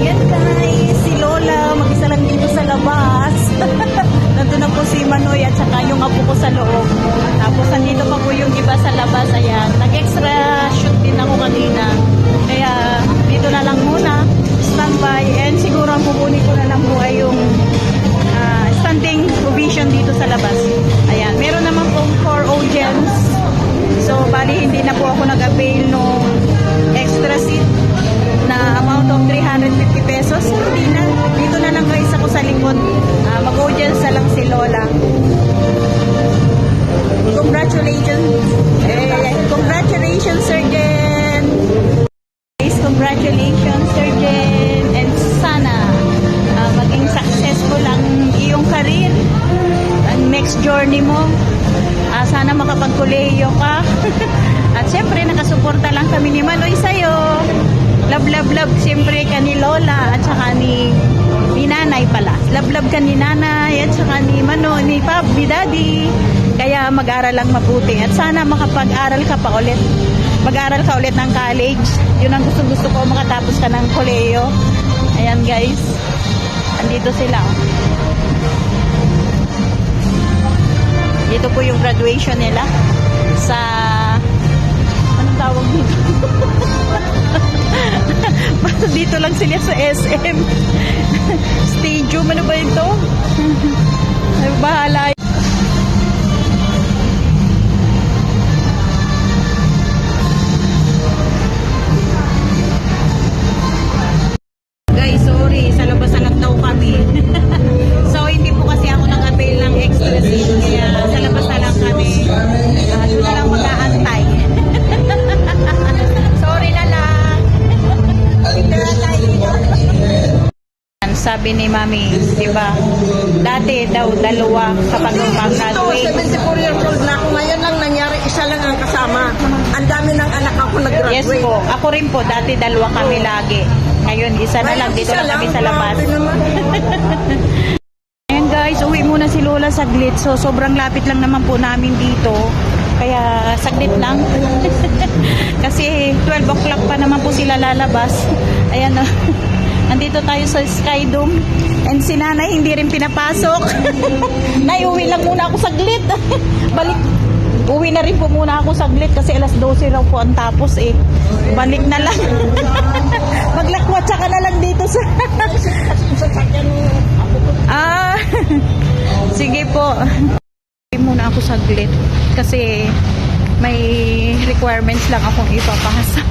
Yan guys, si Lola, mag-isa lang dito sa labas. Nandun na po si Manoy at saka yung apo ko sa loob. Tapos nandito pa po yung iba sa labas. Ayan, nag-extra shoot din ako kanina. Kaya dito na lang muna, standby. And siguro ang kukunin ko na lang po ay yung standing provision dito sa labas. Ayan, meron naman pong 4 audience. So, bali hindi na po ako nag-avail nung extra seat na amount of 350 pesos. Hindi na. Dito na lang guys ako sa likod. Mag-audience na lang si Lola. Congratulations. Congratulations, Sir Jen. Guys, congratulations, Sir Jen. And sana maging successful ang iyong career. Ang next journey mo. Sana makapag-kuleyo ka. At syempre, nakasuporta lang kami ni Manoy sa'yo. Love, love, love. Siyempre, ka ni Lola at saka ni Nanay pala. Love, love ka ni Nanay at saka ni Manoy, ni ni Daddy. Kaya mag-aral lang mabuti. At sana makapag-aral ka pa ulit. Mag-aral ka ulit ng college. Yun ang gusto ko, makatapos ka ng kuleyo. Ayan guys. Andito sila. Dito po yung graduation nila sa anong tawag dito? Dito lang sila sa SM Stadium. Ano ba ito? Ay, bahala. Guys, sorry. Sa labas na lang daw kami. So, hindi po kasi ako nag-avail ng extra seat. Kaya sa labas na lang kami. Doon na lang mag-aantay. Sorry na lang. Sabi ni Mami, di ba? Dati daw, dalawa kapag mag-graduate. 74 years old na ako. Ngayon lang nangyari, isa lang ang kasama. Ang dami ng anak ako nag-graduate. Yes po. Ako rin po. Dati dalawa kami lagi. Ngayon, isa na lang. Dito lang kami sa labas. Ayan guys, uwi muna si Lola saglit. So, sobrang lapit lang naman po namin dito. Kaya, saglit lang. Kasi, 12 o'clock pa naman po sila lalabas. Ayan o. Nandito tayo sa Sky Dome. And si Nanay hindi rin pinapasok. Nay, uwi lang muna ako saglit. Balik. Uwi na rin po muna ako saglit kasi alas 12 raw po ang tapos eh. Balik na lang. Maglakwatsa ka na lang dito sa... Sige po. Uwi muna ako saglit kasi may requirements lang akong ipapasa.